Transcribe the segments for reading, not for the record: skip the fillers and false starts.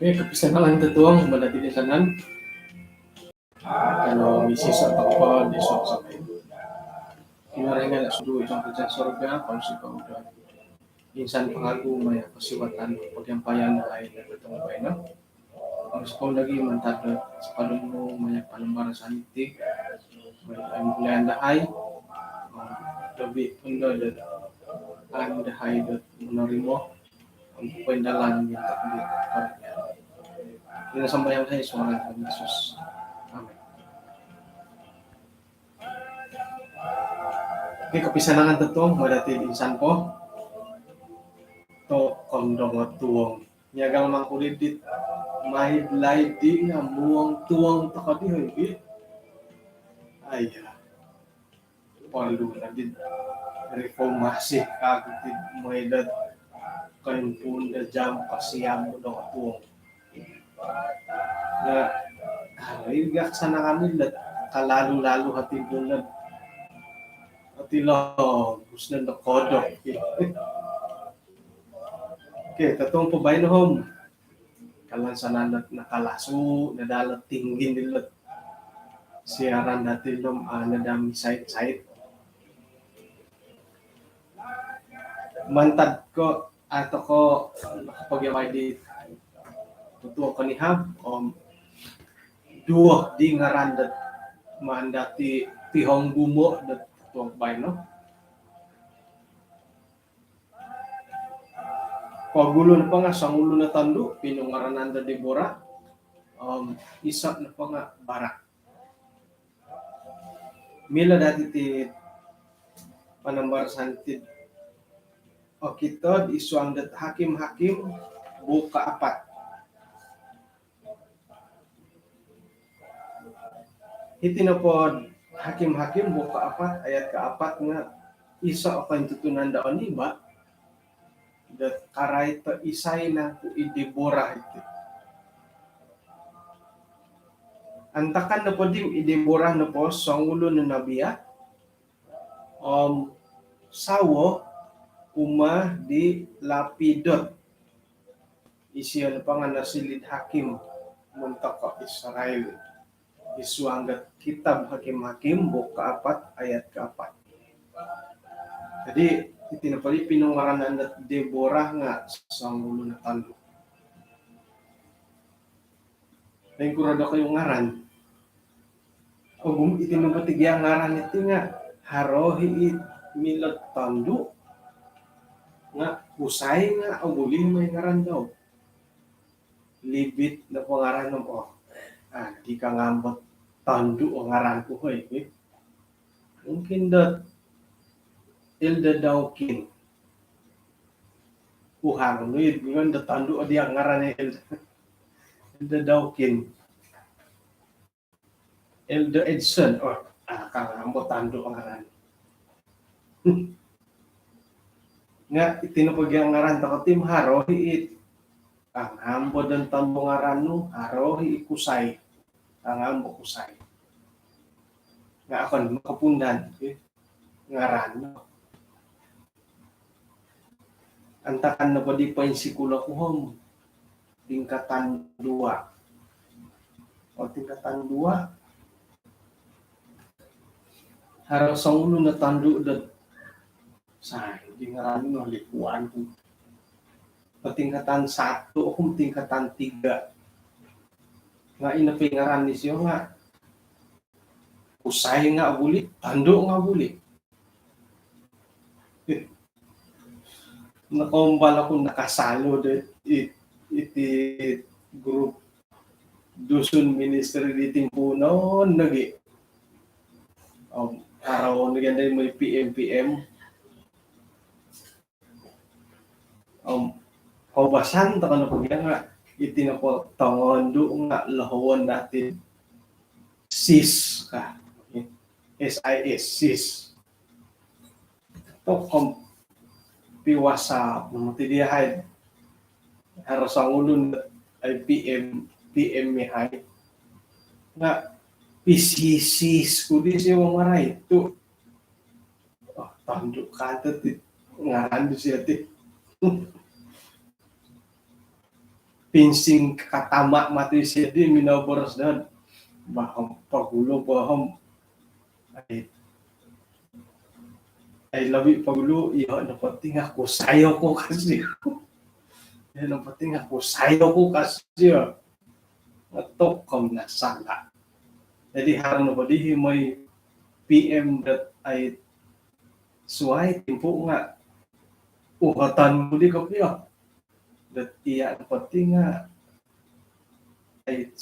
Oke, kepisangan tetuang pada tilisanan kalau misis atau apa di sok kemarin sudu isang kerja surga kalau si udah insan pengagum ya kesiwatan penyampaian lain dan bertemu baiknya kalau sekolah lagi mantap sepadan mo banyak palembaran saniti mulai anda hai lebih unda dan anda hai dan menerima untuk pendalan yang tak ini sampai yang saya suara Tuhan Yesus. Amin. Oke, kepisanangan tetong madati insan po to kondong tuwong nyagal mangkulidit may laidi nga muwang tuwang takadi hoy ayah palu na din reformasi kagutid may dad kayon punda jam pasiyam mo dong tuwong na igak sana kami lat kalalo-lalo hati bulan hati lo gusto na kodok okay tatong pabay na home kalan sana nakalaso nadalat tinggin nila siaran natin nom nadami site mantad ko ato ko nakapagyamay di tutuwa ko ni Hab duo di ngarandat mandati tihong gumo dat tuwag bay no pagulo na pa nga sangulo na tando pinungaranan da Deborah isa na pa nga barak mila dati ti panambar santid o kitod isuang dat hakim buka apat hitinapod hakim buka apat ayat ka-4 nga isa o kayong tutunan daon iba dat karay ta isay na ku i-Deborah iti antakan na po din i-Deborah na po sangulo na nabiya sawo uma di lapidot isiya na pa nga nasilid hakim munta ka Israel isuanggat kitab hakim buka 4 ayat ke-4 jadi itinapali pinungaranan na Deborah nga sangulo na talo dahil kurado kayong ngaran o itinapatigya ngaran iti nga harohi milot tando nga usay nga aguli may ngaran daw libit na pangaran mo di ka ngambot tando o ngaran ko hoy mungkin dat Ilda Dawkin uhang nuid ngon da tando di ang ngaran Ilda Dawkin Ilda Edson kang ngambot tando ang ngaran nga itinapagyan ngaran ta tim harohi it ang ambo dan tambo ngaran no harohi ikusay ang ambo kusay nga akon makapundan ngaran no antakan na pa di pa yung sikula ko hom tingkatan 2 o tingkatan 2 haraw sa ulo na tando dat say di ngaran no likuan ko patingkatan 1 o kung tingkatan 3 nga inapingaran ni siya nga usay nga abuli tando nga abuli nakumbala ko nakasalo iti group Dusun Ministry di Puno nagi araw na ganyan may PM Kaubasan ta kanu pagya nga itinako tangondo nga lahawon natin sis ka. SIS sis. To piwasa mamutidihay harus ang ulun ay PM mihay nga pisisis kudi siya maray to tanduk kata ti ngaran siya ti pinsing katama mati siya di minaboros dan baham pagulo baham ay labi pagulo iyo na penting ako sayo ko kasi yan ang penting ako sayo ko kasi ngatok kom na sala jadi harang na padihi may PM that ay suway timpo nga uhatan mo di kapya that iya ang penting nga ay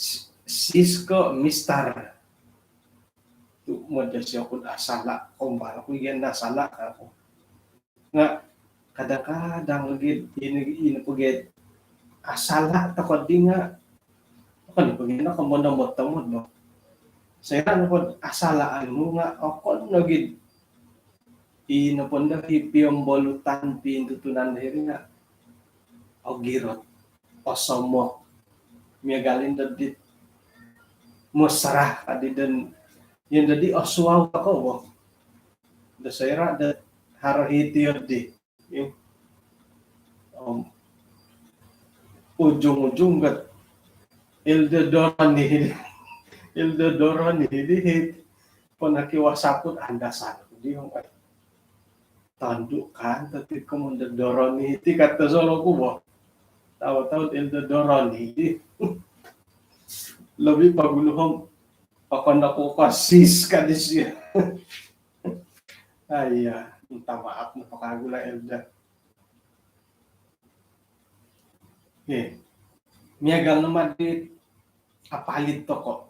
Cisco Mister tu mo dyan siya kung asala kung para ko yan nasala ako nga kadang-kadang lagi inapagit asala takot di nga ako pagin na kamo na mo no saya ano asalaan mo nga ako lagi inapon na hipiyong bolutan pintutunan diri nga o girot o somok miya galin dadit musarah adi dan yun dadi oswaw ako mo da sayra da harahiti di yung ujung-ujung gat Ildodoroni dihit panakiwasapot andasan di yung tanduk kan tapi kemudian doroni ti kata solo ko mo tahu-tahu Ildodoroni lebih paguluhom ako nakukasis ka di siya. Ay, minta maaf na pakagula Elda. Miyagal naman di apalit to ko.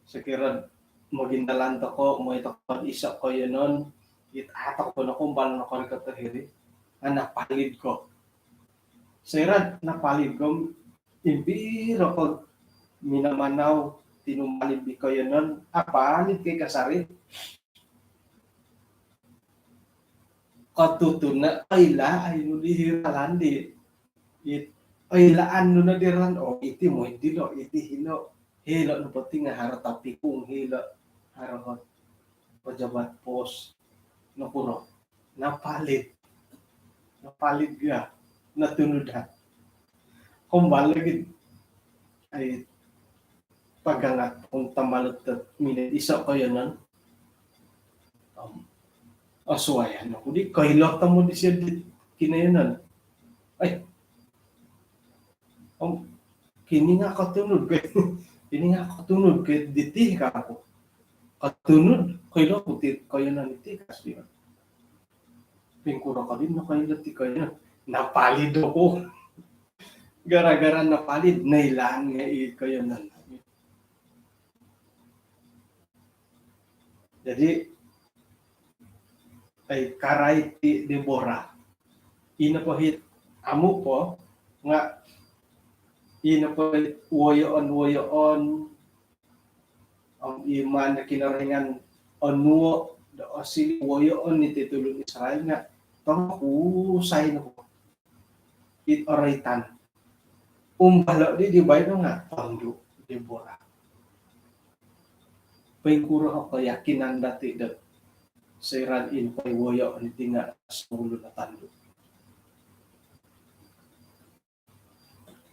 Sekirad magindalan to ko, mo ito ko isa ko yun nun, itatak ko na kung bala na ko katahiri, napalid ko. Sekirad napalid ko, imbiro ko minamanaw, tinumalib di ko yun nun, apalit kay kasari. Katutuna, ayla, ay nulihiralan di. Aylaan no na diran, iti mo, iti hilo. Hilo, no pati nga haratapi kong hilo. Harapot, pajabat pos, no puro, napalit. Napalit ka, natunod ha. Kung balagid, ay pagangat kung tamalot at minit isa ko yun nun asuwayan ako di kahilak mo di siya kinayanan ay kini nga katunod kay diti ka ako katunod kahilak ko kayanan iti kasi pingkura ka din na kahilak ti kayanan napalid ako gara-gara napalid nailaan nga kayanan. Jadi ay karay ti Deborah. Ina po hit amo po nga ina po woyon ang iman na kinaringan onuo da asili woyon ni titulong Israel nga tong usay na po it oraitan umbalo di bay nga tangdo Deborah. Pengkuro ako yakinan dati dat sayran in pay woyo ni tinga sa ulo na tando.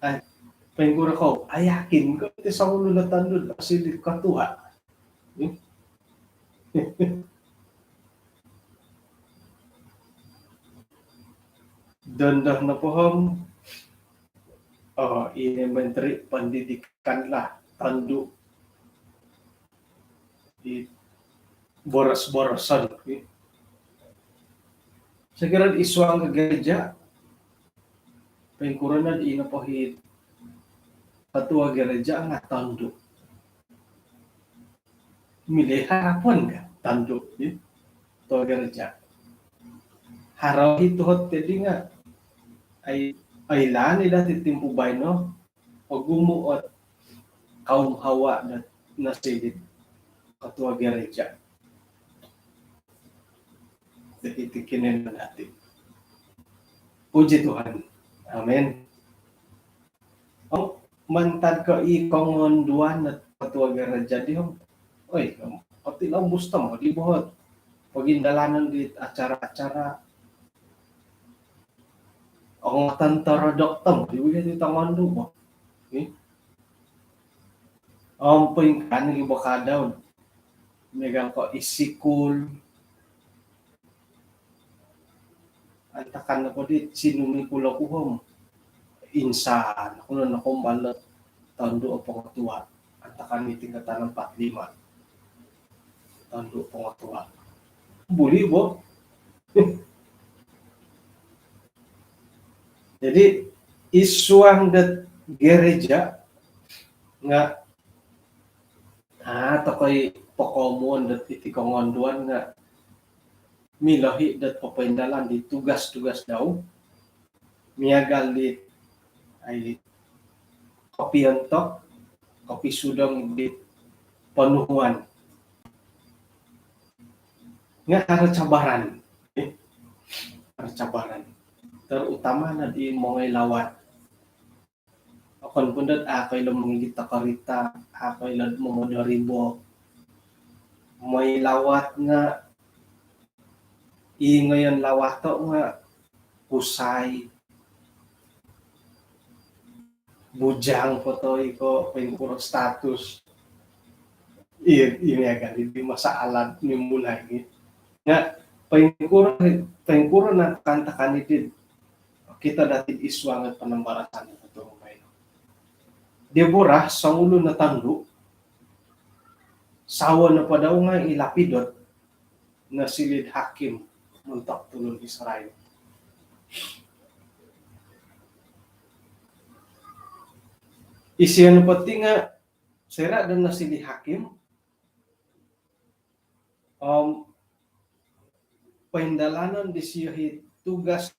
Ay pengkuro ko ayakin ko ti sa ulo na tando kasi di katuha. Dandah na pohon elementary pendidikan lah tando di boros-borosan. Segera iswang ke gereja, pengkurunan ina pohit ketua gereja nga tanduk. Milih harapan ka tanduk ketua gereja. Harau itu hot tadi nga ay lan ila titimpo no pagumuot kaum hawa na nasilid katua gereja. Tikitinin natin. Puji Tuhan. Amen. Ang mantad ka ikongonduan at katua gereja di hong. Oy, pati lang busta mo di buhat. Pagindalanan di acara-acara ang tantara dokter di bigyan di tangan mo. Okay? Ang point kan iba ka daw. Megang ko isikul. Antakan na ko di sinumi kula kuhom. Insan, ako na nakumbalat tahun 2 pengetua. Antakan ni tingkatan 45. Tahun 2 pengetua. Boleh bo. Jadi isuang dat gereja nga tokoy pokomon dat itikongonduan nga milahi dat papaindalan di tugas-tugas daw miagal di ay kopi antok kopi sudong di penuhuan nga harus cabaran harus cabaran terutama na di mga lawat akon pundat ako'y lumangigit takarita ako'y momodoribo may lawat nga ngayon lawato nga kusay bujang fotoy ko puro status ini agak di masalah ni mulai nga pengkuro na kantakan itu kita dati iswangan panambarasan ito ngayon. Deborah sa ulo na tando sawa na pa daw nga ilapidot na silid hakim muntak tulong Israel. Isiya na pati nga sira dan na silid hakim paindalanan di siya tugas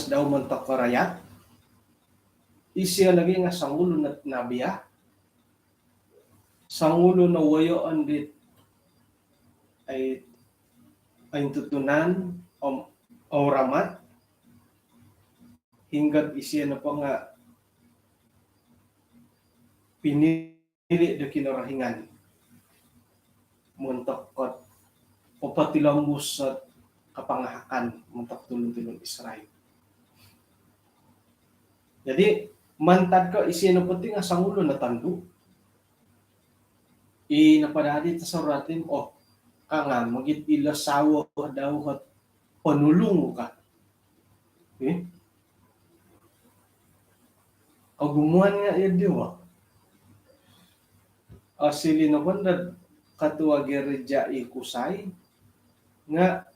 daw mantak karayat. Isiya lagi nga sangulo na nabiya. Sangulo na wayoan dit ay tutunan o ramat. Hinggat isiya na po nga pinili do kinarahingan. Muntak kot o patilambus sa kapangahakan muntak tulong-tulong Israel. Jadi mantad ka isino pati nga sangulo na tando. Napadali ta sa ratim nga magit ilasawa daw at panulong ka. Kagumuan nga yun di ba? Sili na bandad katua gereja ikusay nga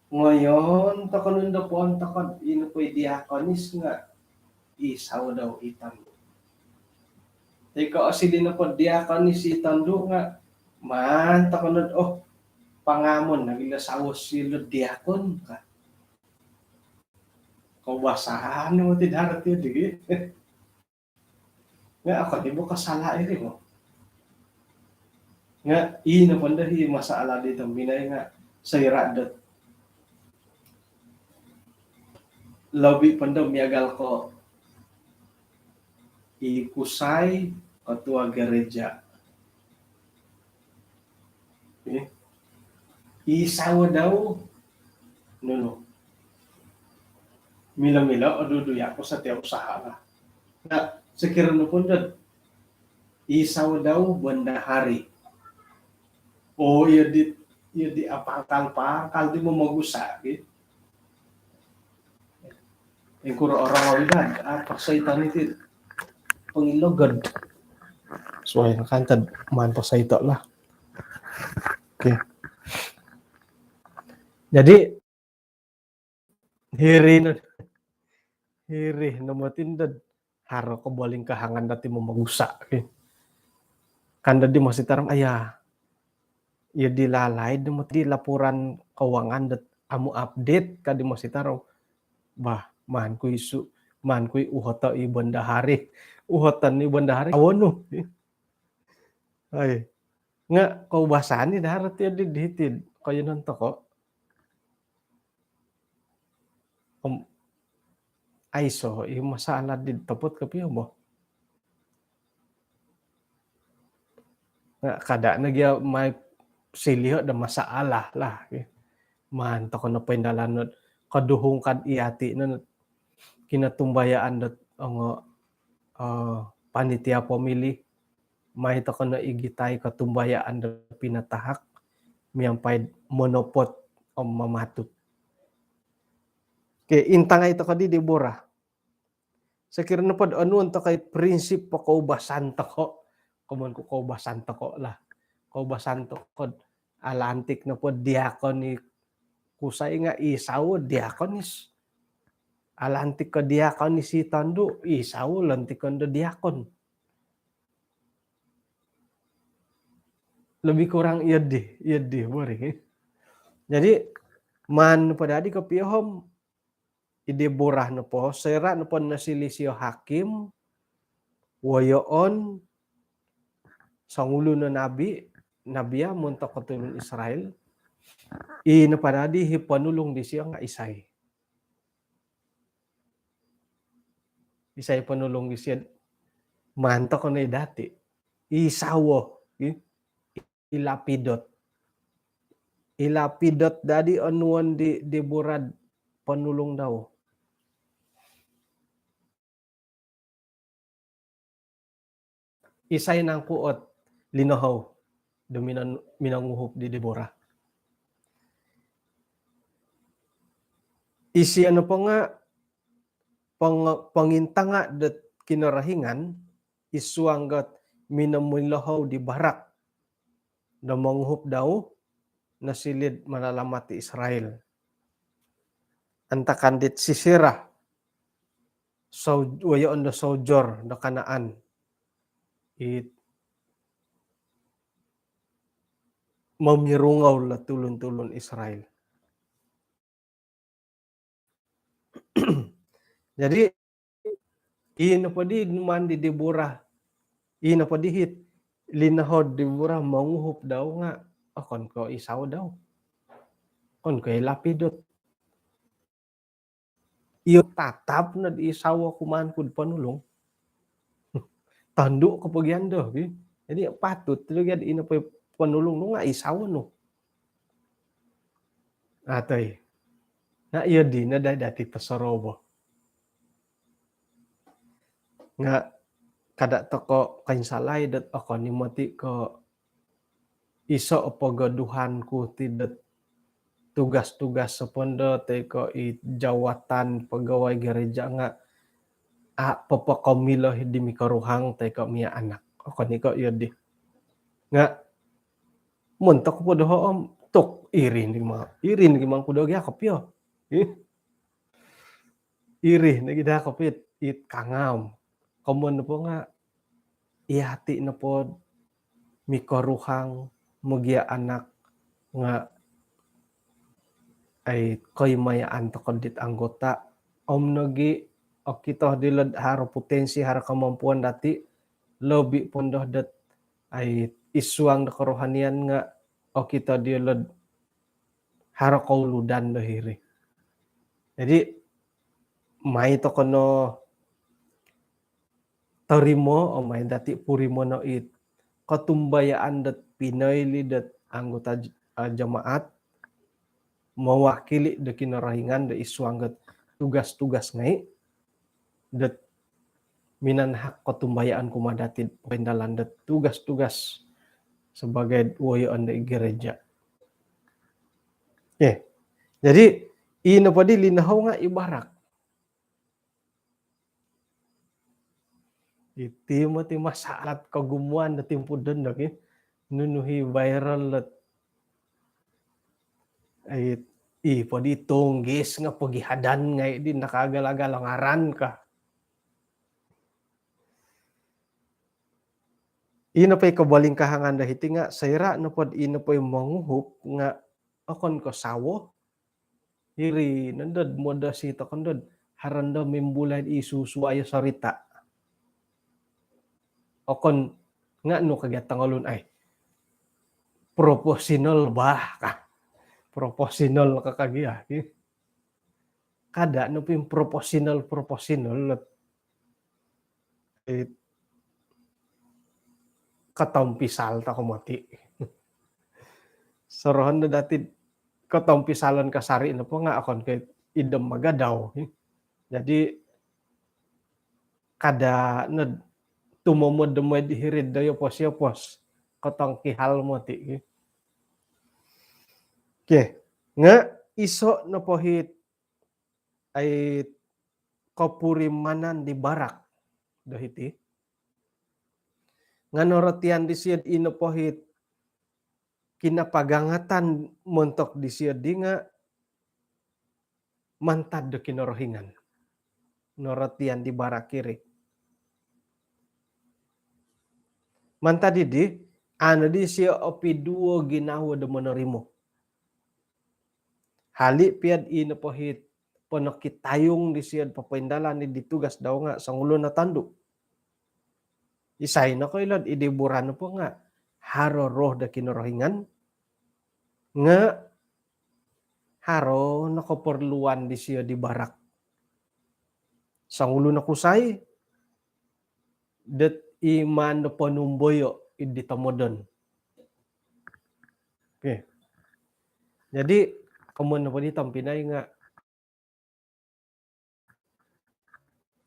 ngayon takanun da po ang takad inupoy diakonis nga isaw daw itando. Teka asili na po diakonis itando nga man takanun pangamon nagilasaw silo diakon ka. Kawasahan mo tidharat yun di. Nga ako di mo kasala rin mo. Nga ina pandahi masalah dito binay nga sa iradat labi pandaw miagal ko ikusay katua gereja isawa daw no mila-mila aduduya ko sa tiyaw usaha na sekira no pundad isawa daw banda hari iya di apakal di mo mag-usakit. Yung kuro orang awidad, pagsaitan ito, pangilogad. So, ayun, kantad, man pagsaitan lah. Okay. Jadi, hiri na matindad, haro ko boling kahangan dati mo mag-usak. Okay. Kanda di masih taram, ayah, ya dilalay mo di laporan keuangan dat amu update ka di mo sitaro bah man ko isu man kui uhota i bandahari uhotan ni bandahari awonu ay nga kau basani darat ya dihitid kaya nang toko aiso i masalah di topot kapiyo mo nga kada nagya may siliho da masalah lah man toko na pendalanot kaduhong kad iati na kinatumbayaan dat ang panitia pemilih may toko na igitay katumbayaan da pinatahak miyampay monopot o mamatut kay intang ito ka di Deborah sakira na pod anuan to kay prinsip pa kaubasan to ko kuman ko kaubasan to ko lah kaubasan to ko alantik na pod diakon ni kusay nga isaw diakonis alantik ka diakon ni si Tando isaw lantik ka diakon lebih kurang iya deh bari jadi man pada di kapihom ide borah na po sera na po nasilisyo hakim wayoon sangulo na nabiya muntok katulong Israel na pada di hipanulong di siya nga isay panulong di siya mantok na dati isawo ilapidot dadi anuan di borad panulong daw isay nang kuot linahaw minanguhop di Deborah. Isi ano pa nga pangintanga dat kinarahingan isuanggat minamulahaw di barak na manguhop daw na silid malalamati Israel. Antakandit sisira wayon da sojor da Kanaan mamirungaw la tulon-tulon Israel. Jadi ina pa di man di Deborah ina pa dihit linahod Deborah manguhop daw nga akon ko isaw daw kon ko lapidot iyo tatap na di isaw kuman kud panulong tanduk kapagyan do jadi patut talaga ina pa panulong no nga isaw no atay na iya di na dati pasorobo nga kada toko kain salay dat ako ni mati ko iso pagaduhan ko tidat tugas-tugas sa pondo tay ko jawatan pegawai gereja nga papakamilo di mikaruhang tay ko miya anak ako ni ko yun di nga muntok po do tok irin di mang kudo gya kapyo iri nagida kapit it kangam komon po nga ihati na po mikaruhang magya anak nga ay koy mayaan to kondit anggota nagi o kita dilad haro potensi haro kemampuan dati lobi pondoh dat ay isuang da kerohanian nga o kita dilad haro kauludan dahiri jadi may to kono tarimo o may dati purimo no katumbayaan dat pinayli dat anggota jamaat mewakili da kinarahingan da isuanggat tugas-tugas ngai dat minanhak katumbayaan kumadati pendalan dat tugas-tugas sebagai wayoan da gereja jadi ina pa di linahaw nga ibarak iti mo ti masalat kagumuan da timpudon da nunuhi viral lat ay padi tunggis nga pagihadan nga di nakagalagalangaran ka ina pa'y kabaling kahangan da hiti nga sayra na pod ina pa'y manguhup nga akon ko sawo iri nandad moda sita kondod haranda mimbulay isusu ayo sarita. Okon nga no kagatang ulun ay proporsional bah ka. Proporsional ka kagiya. Kada no pin proporsional katompisal ta kumati. Sorohan na dati katompisalan kasari na po nga akon kay idem magadaw. Jadi kada na tumomod mo dihirid dayo pos katong kihal mo ti. Okay. Nga iso na pohit ay kapurimanan di barak dahiti. Nga noratian di siyad ino pohit kinapagangatan montok di siyad di nga mantad do kinorohingan. Noratian di barak kiri. Mantad di ano di siya opiduo ginawa do monorimo. Hali piad ino pohit ponok kitayong di siyad papaindalan ni ditugas daw nga sa ngulo na tanduk. Isay na ko ilod idiburan po nga haro roh da kinorohingan nga haro nakaperluan di siya di barak. Sa ngulo na kusay det iman na panumboyo iditamodon. Okay. Jadi kamun na po ditang pinay nga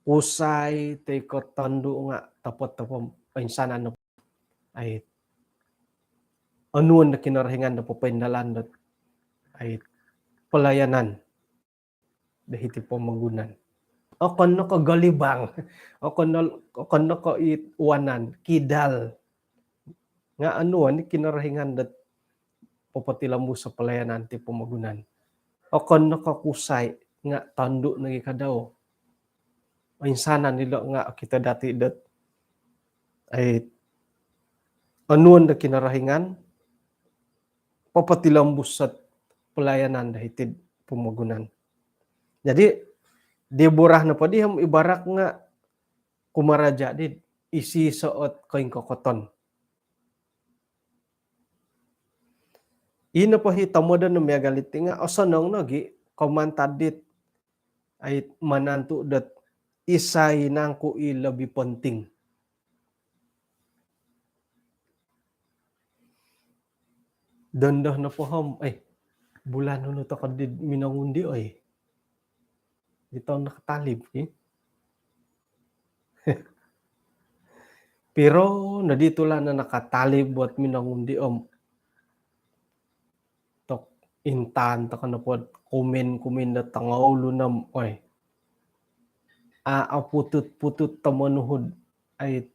usay teko tandu nga tapot pinsanan no ay anuan na kinarahingan na papaindalan dot ay pelayanan dahiti pamagunan. Okon no ko galibang, okon no ko iwanan, kidal. Nga anuan ni kinarahingan dot papatilamu sa pelayanan ti pamagunan. Okon no ko kusay nga tandu nagi kadaw. Pinsanan nila nga kita dati dot ay anuan na kinarahingan papatilambus sa pelayanan dahiti pamagunan. Jadi diburah na po diham ibarak nga kumaraja di isi soot koing kokoton. Ino po hitamo da no miagaliti nga osonong nogi komantadit ay manantu dat isay nang ku ilabi penting. Dondoh na po ham ay bulan no to kadid minangundi oy. Ito nakatalib. Pero nadito lang na nakatalib buat minangundi om. Tok intan to na po kumin na tangaulo na oy. Putut tamanuhod ay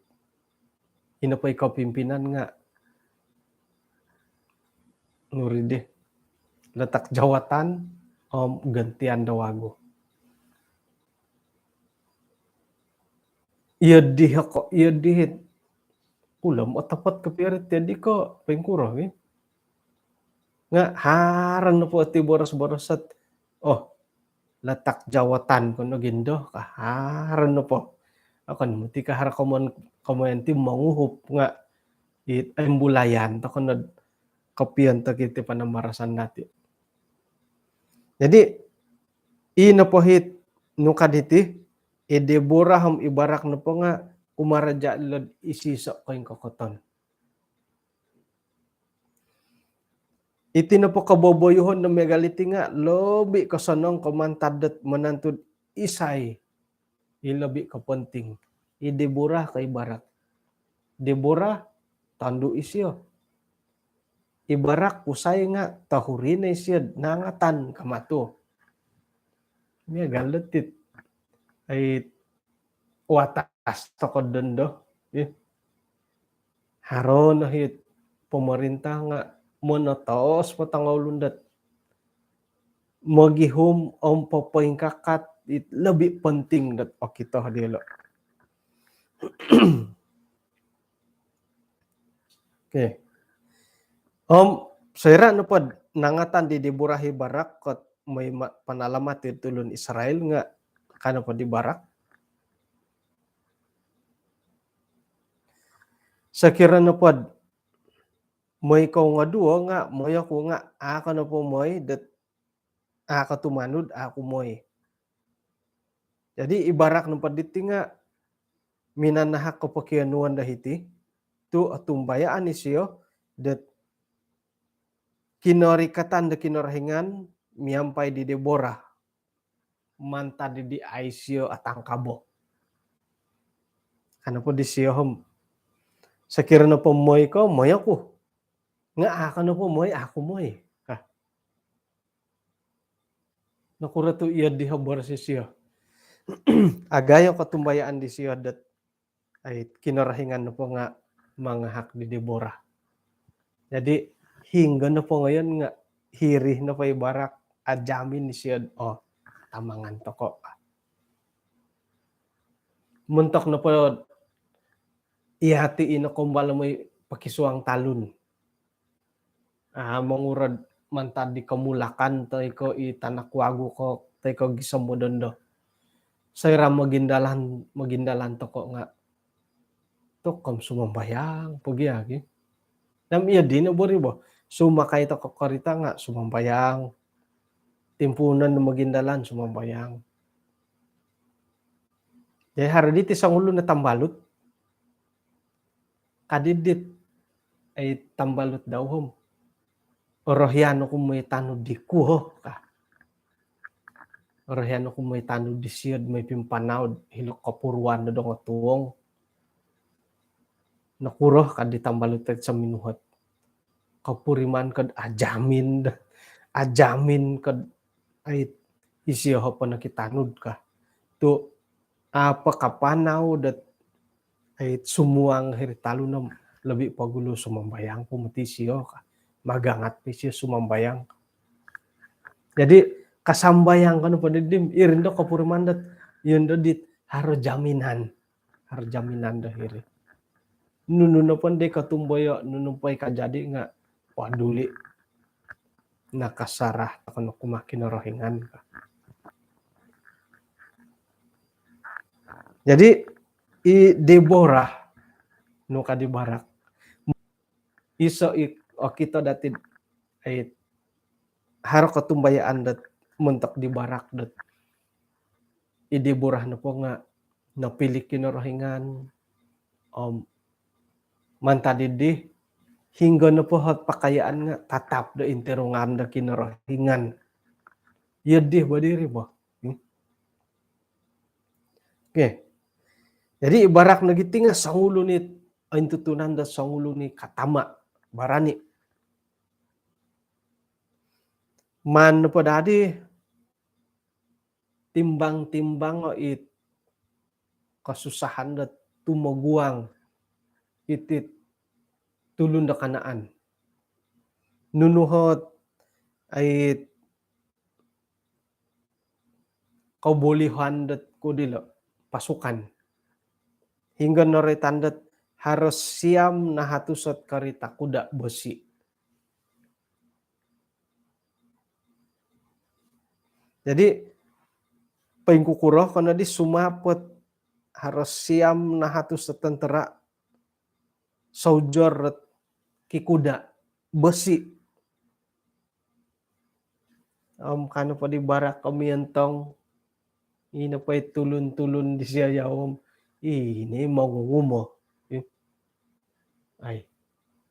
inapay kapimpinan nga nuride latak jawatan gantian dawago. Iya dihit ulam o tapat kapirit di ko pengkuro nga haran na po ati boros-borosat latak jawatan kuno gindo haran na po akan muti kahara komanti manguhup nga embulayan to kuno kapian to kiti panamarasan nati. Jadi ina po hit nukaditi Deborah ham ibarak na po nga umaraja lod isisok ko yung kokoton. Iti na po kaboboyohon na megaliti nga lobi kasanong komantadat manantud isay ilabi kapunting. Deborah kay barak. Deborah tandu isyo. Ibarak usay nga tahurinay siya nangatan kamato. Megalatit ay watas toko dondo. Haron na hit pemerintah nga monotos patangawlundat. Magihum om popoing kakat lebih penting dat kita hadilo. Okay. Saya no pod nangatan di Diburahi Barak kot may panalamat tulun Israel nga Kana po di barak. Sekiranya po moy ko nga duo nga moy ako nga ako na po moy dat ako tumanud ako moy. Jadi ibarak no paditi nga minanahak ko pakianuan dahiti tu atumbayaan ni siyo dat kinorikatan da kinorhingan miyampay di Deborah manta di Aisyo atang kabo. Ano po di siyo hom. Sekiranya po moy ko moy ako. Nga ako na po moy ako moy. Nakura tu iya dihabor si siyo. Agayo katumbayaan di siyo dat ay kinarahingan na po nga mga hak di Deborah. Jadi hingga na po ngayon nga hirih na po ibarak adjamin ni siyo tamangan toko. Muntok na po ihatiin na kumbala mo pakisuang talun. Mangurad mantad di kamulakan tay ko itanakwago ko tay ko gisamodondo. Sayra magindalan toko nga to kam sumambayang pugyagi. Nam iya din bori bo. Sumakay to kokorita nga sumambayang. Timpunan na magindalan sumambayang. Jadi haraditi sang ulo na tambalot. Kadidit ay tambalot daw hom. Orohyano kung may tanod di kuho ka. Orohyano kung may tanod di siyod may pimpanawd hilok kapurwan na dong tuwong. Nakuroh kad ditambalot sa minuhat. Kapuriman kad ajamin kad ay isiyo pa nakitanod ka. Tu apa kapanaw dat ay sumuang heritalo na labi pagulo sumambayang pumuti siyo ka. Magangat pa siya sumambayang. Jadi kasambayang ka na padidim irin do kapuriman dat yun do dit haro jaminan dahiri. Nunu na pandai katumbayo nunumpay ka jadi nga paduli nakasarah kano kumakin rohingan ka. Jadi i Deborah no ka di barak iso kita datin ay haro katumbayaan dat muntak di barak dat i Deborah na po nga napili kinorohingan mantadidi hingga na po pakayaan nga tatap da interungan da kinorohingan. Yadih badiri ba? Okay. Jadi ibarak nagiti nga sangulo ni ay tutunan da sangulo ni katama barani. Man po dadi timbang-timbang o kasusahan da tumaguang itit tulun da kanaan. Nunuhot ay kaubulihan dat kudilo pasukan. Hingga noritan dat harus siam na hatusot karita kuda besi. Jadi paingkukuroh kana di sumapot harus siam na hatusot tentera saujor kikuda besi. Kano pa di barak kamientong ina pa tulun-tulun di siya yawom. Ini mangungumo. Ay,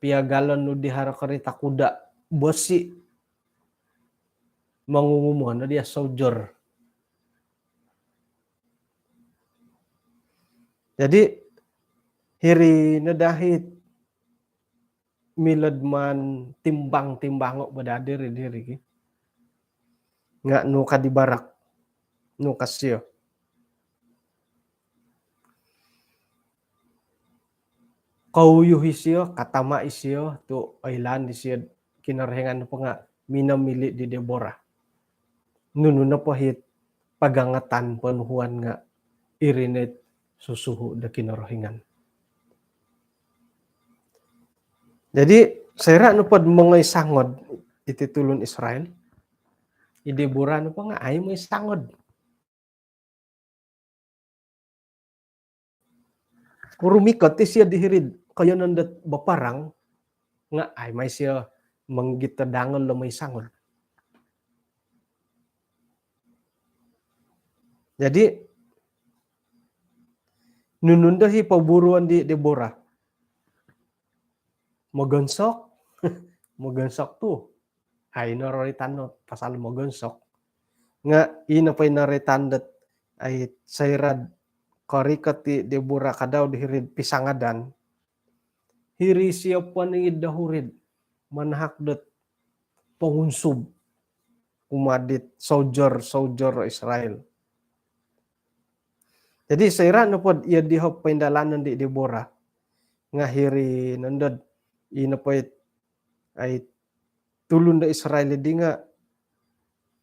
piagalon no di harakarita kuda besi. Mangungumo na dia saujor. Jadi hiri na dahit milad man timbang-timbango badadiri diri nga no ka di barak no kasyo. Kauyo isyo, katama isyo, to ailan isyo, kinarhengan po nga, minamili di Deborah. Nuno na po hit, pagangatan panuhuan nga, irinet susuhu da kinarhengan. Jadi, saya no pod mga isangod, ititulon Israel, i Deborah no po nga, ay mo isangod. Kurumikot ti siya dihirid kaya nandat baparang nga ay may siya manggita dangon lamay sangon. Jadi nunundahi paburuan di Deborah. Magonsok. Magonsok tu. Ay naroritan no pasal magonsok. Nga ina pa'y naritandat ay sayrad karikat ti Deborah kadaw dihirid pisangadan. Hiri siya paningid dahurid manahakdat pangunsub umadit soldier Israel. Jadi sayra na pod iya dihop paindalanan di Deborah nga hiri nandad ina pa ay tulun da Israel di nga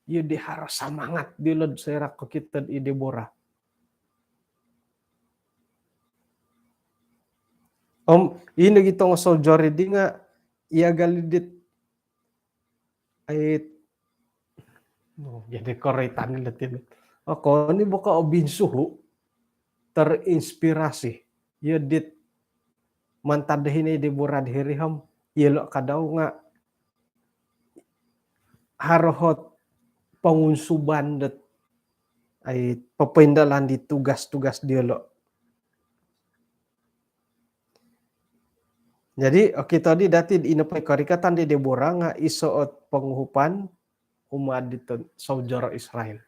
iya di harus semangat dilod sayra ko kita di Deborah. Ina gito nga soldier di nga iya galidit ay jadi koretan nila tin. Ako ni buka obin suhu terinspirasi. Ya dit mantadahin di Deborah dihiriham yelo kadaw nga harohot pangunsuban dat ay papindalan di tugas-tugas dielo. Jadi kita di dati inapay karikatan di Deborah nga isuot panguhupan umaditon soldier Israel.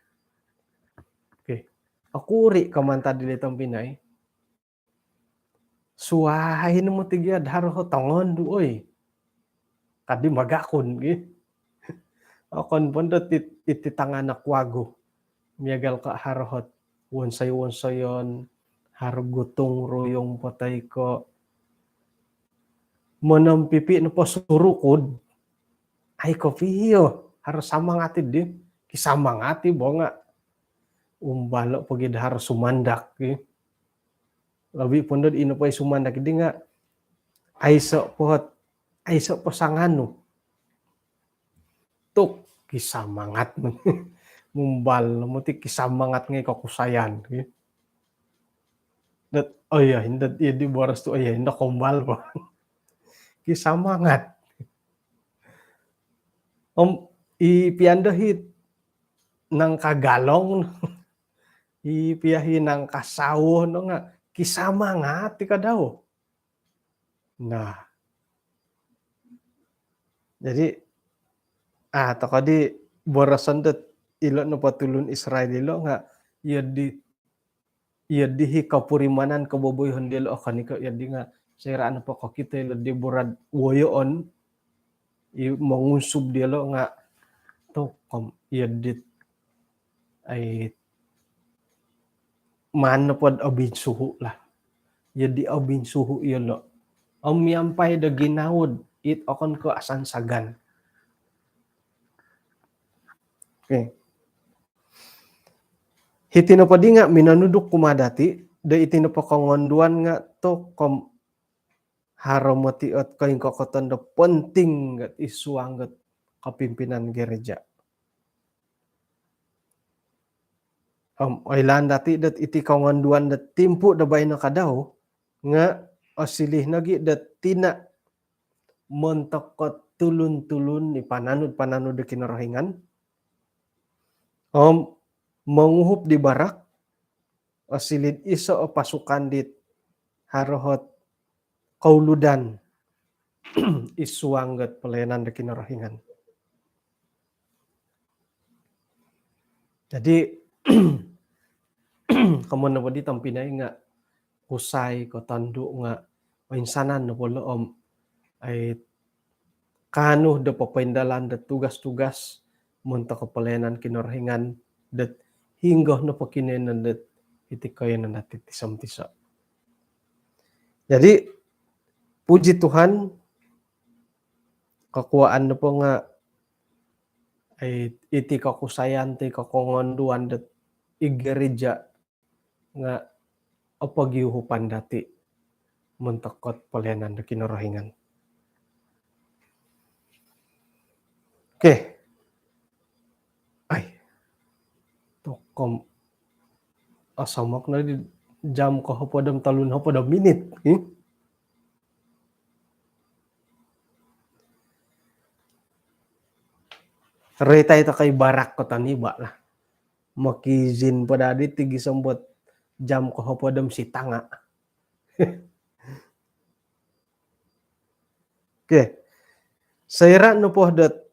Okay. Aku uri kamanta di litong Pinay. Suwahin mo tigyad haroho tangon duoy. Kadi magakon gi. Akon pundot iti tangan akwago. Miyagal ka harohot wonsay-wonsayon hargutong royong patay ko. Manampipi na pasurukod ay kopiyo harus samangati di kisamangati bonga umbalo pagid harus sumandak labi pundod ino pay sumandak di nga ay so pasangano tuk kisamangat mumbal mo ti kisamangat ngay kakusayan dat ay hindat di boras to ay hinda kumbal pa kisamangat ipiandahit ng kagalong ipiyahi ng kasawo no nga kisamangat ti kadaw nah jadi tako di borasan dat ilo no patulun Israel ilo nga iya di kapurimanan kaboboyhon dilo kanika iya di nga sayra po ko kita ilo di borad woyoon mangunsub dilo nga to iya dit ay man pod abin suhu lah iya di abin suhu iya lo miyampay da ginawod it akon ko asan sagan. Okay. Hitino pa di nga minanudok kumadati da itino pa kongonduan nga to haromoti at kaing kakotan da penting gat isuanggat kapimpinan gereja. Ailan dati dat iti kongonduan dat timpu da bay na kadaw nga asilih nagi dat tina montakot tulun-tulun ni pananud da kinarahingan. Manguhup di barak asilid iso o pasukan dit harohot kauludan isuanggat pelayanan da kinarahingan. Jadi kamu na di tampinay nga husay ko tando nga mainsanan na polo ay kano da papaindalan da tugas-tugas munta ko pelayanan kinarahingan dat hinggo na pakinenan dat iti kaya na natitisam-tisa. Jadi puji Tuhan kakuaan na po nga ay iti kakusayan ti kakongonduan dat igereja nga apagiuhupan dati muntakot pelayanan da kinarahingan. Okay. Ay. Tokom asamak na di jam ko hopodom talun hopodom minit. Reta ito kay barak ko taniba lah. Makizin pa dadi tigi sambot jam ko hopodom si tanga. Okay. Sayra no po dat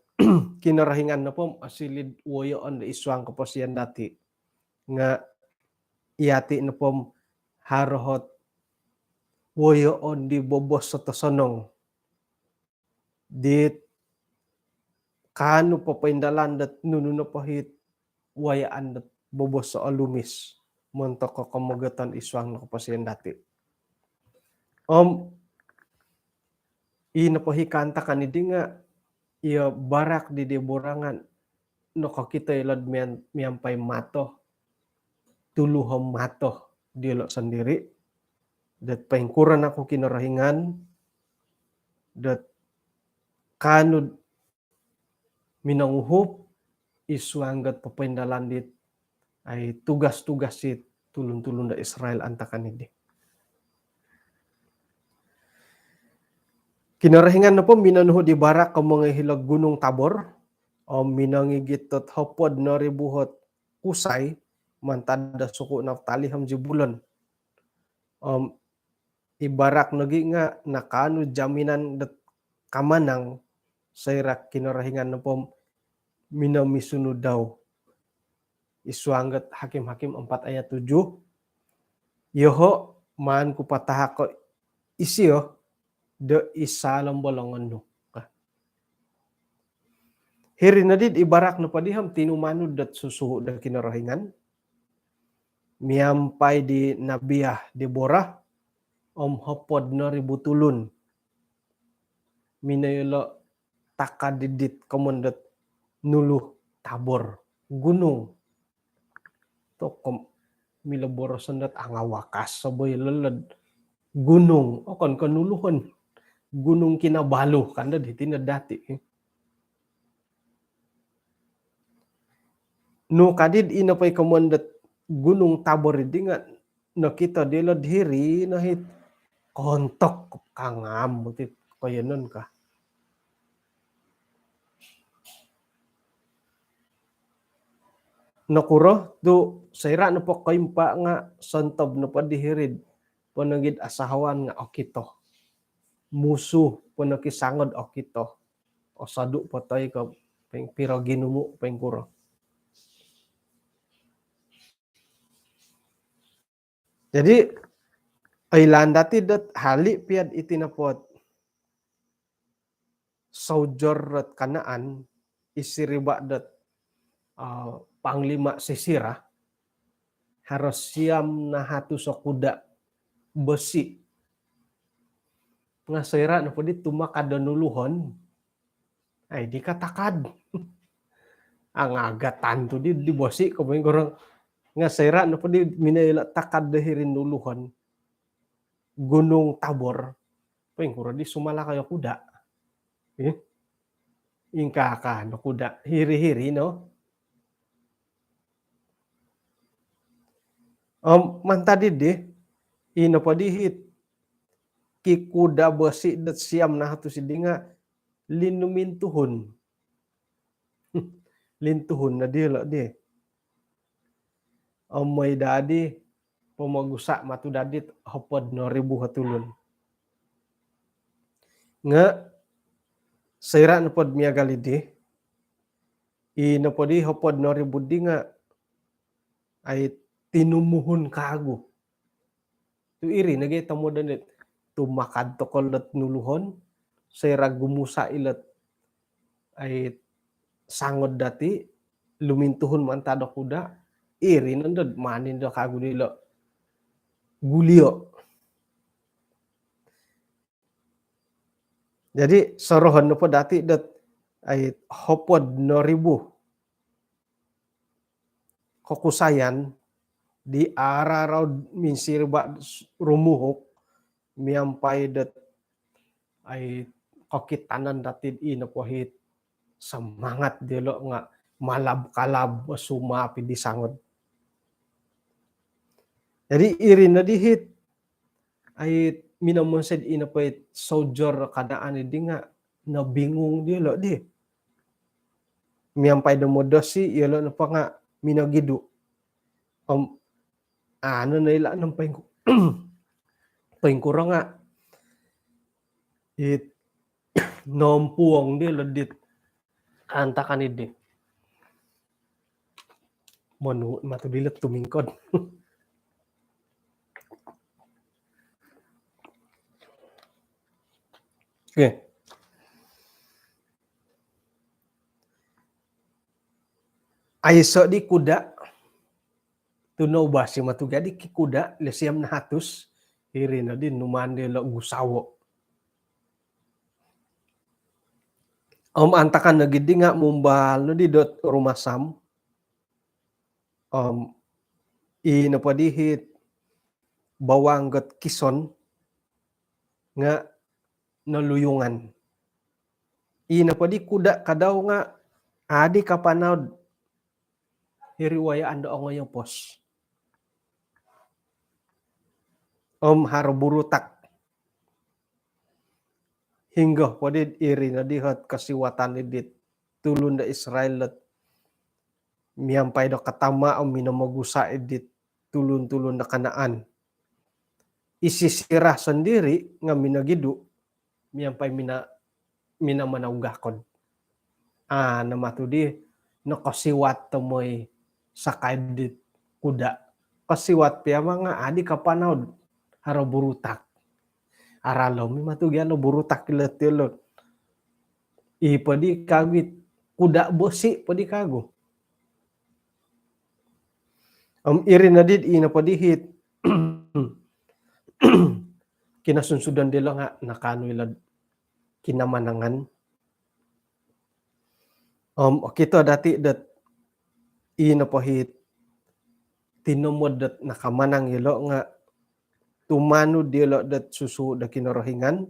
kinarahingan na po asilid woyo on the iswang ko po siyan dati nga iati na po harohot woyo on di bobos sa tosonong dit kano po paindalan dat nuno po hit wayaan dat bobos sa alumis monto ko kamugatan iswang na ko po siyan dati ina po hikanta kanidi nga iya barak di borangan no kita ilad miyampay mato tuluhom mato dilo sendiri dat paingkuran ako kinarahingan dat kanud minanguhup iswanggat papaindalan dit ay tugas-tugas si tulun-tulun da Israel antakan ini. Kinarahingan na po minanuho di barak ang mga hilag gunung Tabor o minangigit at hopod na ribuhot kusay mantada suko na taliham jibulon. Ibarak nagi nga nakano jaminan dat kamanang sa irak kinarahingan na po minamisunod daw. Iswanggat hakim-hakim 4 ayat 7. Yoho man ko patahako isiyo de isalam bolongan no. Hiri na did ibarak na padiham tinumanud dat susuho da kinarahingan. Miyampay di nabiyah di Borah hopod na ributulun. Minayolo takadidit komandat nuluh Tabor gunung. To milaborosan dat angawakas sabay lalad gunung o kan kanuluhon gunung Kinabalo kanda di tinadati no kadid ina pay kamandat gunung Tabor di nga nakita dila diri nahit kontok kangam butit kayanon ka nakuro do sayra na po kaimpa nga santob na padihirid panagid asahawan nga okito musuh panakisangod okito o sadu patay ka piro ginumu pengkuro. Jadi ay landati dat hali piad itinapot saujor Kanaan isiriba dat panglima Sisira harus siam na hatu sa kuda besi nga sayra na po di tumakad nuluhon ay di katakad ang agatan to di bosi ko kurang nga sayra na po di minayla takad dahirin nuluhon gunung Tabor kurang di sumala kayo kuda ingka ka no kuda hiri-hiri no mantadi di ina po di hit kikuda besi dat siam na hatu sidinga linumintuhon lintuhon na dilo di may dadi pamagusa matu dadit hopod no ribu hatulun nga sayra na pod miyagali di ina po di hopod no ribu di nga ay tinumuhon kago tu iri nagita mo danit tumakad to kolot nuluhon sayra gumusa ilat ay sangod dati lumintuhon man tada kuda iri nandod manin do kago nilo gulio. Jadi sorohon no po dati dat ay hopod no ribu kokusayan di araraw minsirba rumuhok miyampay dat ay kokitanan dati ina po hit semangat dilo nga malab kalab sumapi di sangod. Jadi iri na dihit ay minamonsed ina pa soldier kadaan di nga na bingung di lo di. Miyampay da modosi yelo na pa nga minagidu. Ano na ila ng paingkura nga it nompuong di lo dit antakan idi. Manu matudilat tumingkod. Okay. Aiso di kuda tunaw basi matugadi ki kuda lesiam na hatus iri na din numande lo gusawo. Antakan na gidi nga mumbal no di dot rumasam. Ina pa dihit bawanggot kison nga naluyungan. Ina pa di kuda kadaw nga adi kapanawd hiriwayaan do ang pos. Haruburutak. Hingga pwede iri na dihat kasiwatan idit tulun da Israel at miyampay do katama o minamagusa idit tulun-tulun na Kanaan. Isisira sendiri nga minagidu miyampay minamanawgakon. Namatudi no kasiwat tamoy sakay dit kuda. Kasiwat piya mga adi kapanawd haraburutak. Aralo mi matugyan no burutak ilat-ilot. Pwede kagit kuda bosi pwede kago. Iri na did ina padihit kinasunsudan dila nga nakano ilad kinamanangan. Kita dati dat ina pahit tinumod dat nakamanang ilo nga tumano dilo dat susu da kinorohingan.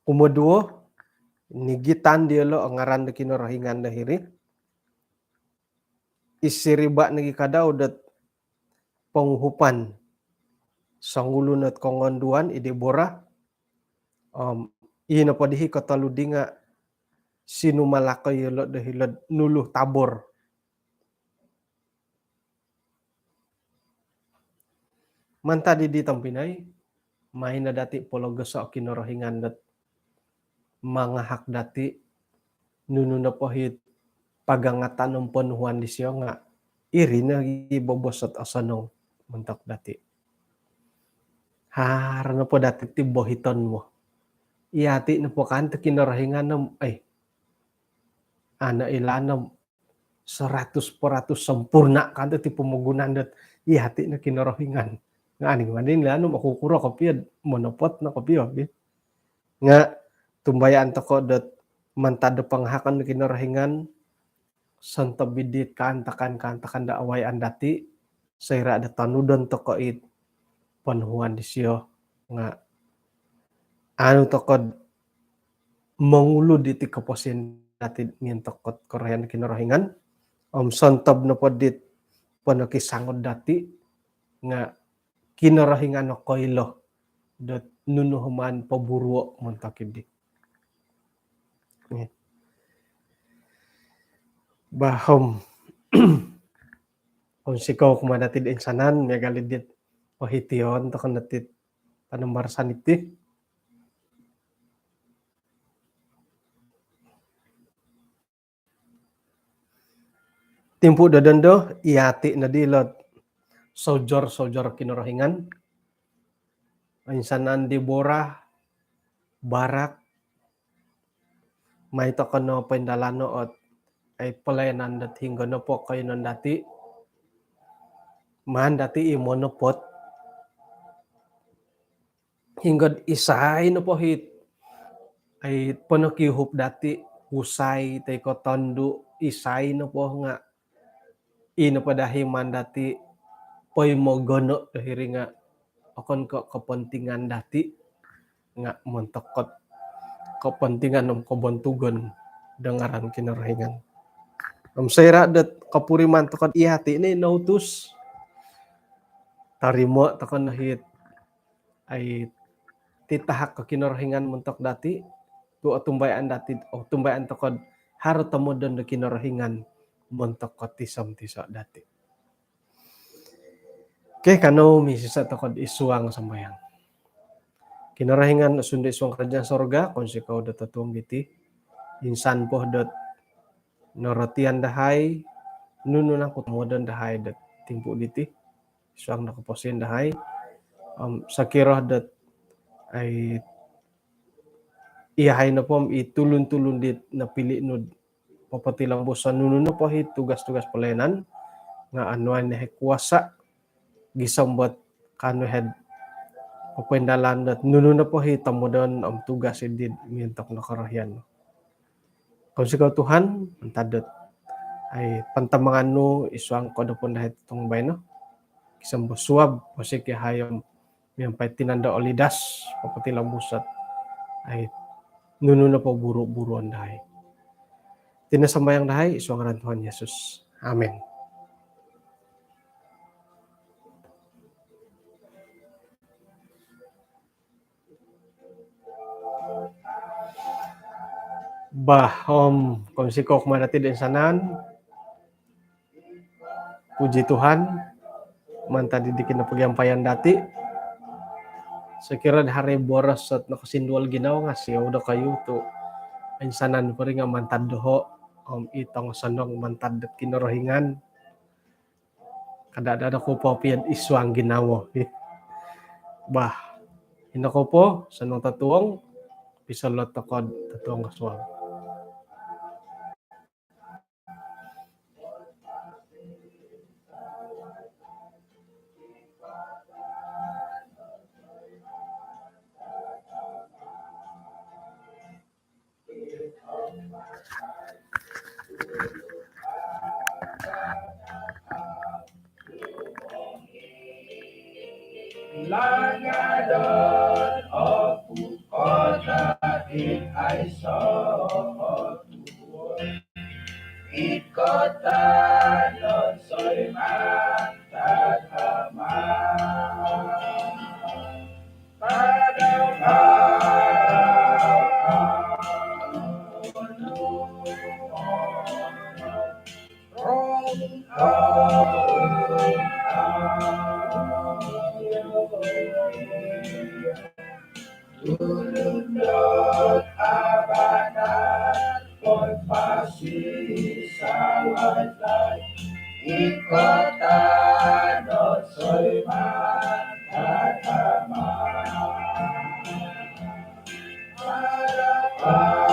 Umuduo nigitan dilo ang ngaran da kinorohingan dahiri. Isiriba nagi kadaw dat panghupan sangulun at kongonduan idebora. Ina padihi kataludi nga sinumalakay yelo dahilad nuluh tabor. Manta di tampinay may na dati pologoso kinorohingan dat mga hak dati nuno na pahit pagangatan ng panuhan di siya nga iri na gibobos at asanong mentok dati. Harana po dati tibohiton mo. Iyati na po kanta kinorohingan ng ana ilanam 100% sempurna kanta ti pumugunan dat iyati na kinorohingan. Nga aning manin lano makukuro kopiyad monopot na kopiyad. Nga tumbayaan to ko dat mantado panghakan na kinorohingan santa bidit kantakan da awayan dati sayra da tanudon to ko it panuhan di siya nga ano to ko mangulod iti kaposin dati niyan to ko korean kinorohingan santab na po dit panakisangod dati nga kinorohingan no koilo dat nunuhuman paburuo montakid di. Bahom kung sikaw kumadatid insanan may galidit pahitiyon to kanatit panambarsan iti. Timpu dadando iyati na dilot soldier kinorohingan. Insanan Debora Barak may to kano pendalano at ay palayanan dat hingga no po kayo nun dati. Man dati imonopot. Hingga isay no po hit ay panakihup dati usay tay ko tondo isay no po nga ino padahiman dati poy mo gono dahiri nga akon ko kepentingan dati nga montokot kepentingan ng kabuntugan dengaran kinorohingan. Sayra dat kapuriman tokon ihati ni nautus tarimo tokon nahit ay titahak kinorohingan muntok dati tu tumbayan dati o tumbayan tokon haro tamodon da kinorohingan muntok ko tisom dati. Oke kano misisa tokon isuang sambayang. Kinorohingan sunda isuang kerajaan sorga konsi kau dot tuang biti insan poh dot norotian dahay nununang kutamodon dahay dot timpu diti isuang nakaposin dahay sakiroh dot ay iyahay na pom itulun-tulun dit napili no papatilang busan nuno na po tugas-tugas pelayanan nga anuan na kuasa gisambot kano head papendalan dat nuno na po tamodon tugas idid mintok na karahyan. Kung sigaw Tuhan antadot ay pantamangan no isuang kodo pun dahit tong bay no kisam suwab posik hayom yang pay tinanda olidas papatilang busat ay nuno na po buru-buruan dahay. Tinasambayang dahay isuang ngaran Tuhan Yesus. Amen. Kung si kok manati din sanan puji Tuhan manta didikin na pagyampayan dati sekira hari boras at nakasindual ginaw nga siya udah kayo to insanan pa rin nga mantad doho itong sanong mantad at kinorohingan kada ko po piyan iswang ginawo hinako po sanong tatuong pisalot takod tatuong kaswang. Langadon of Kota in I saw Ikota non soy matagama Tulundot abanat konfasi sawadlay Ikota no soy matagama Para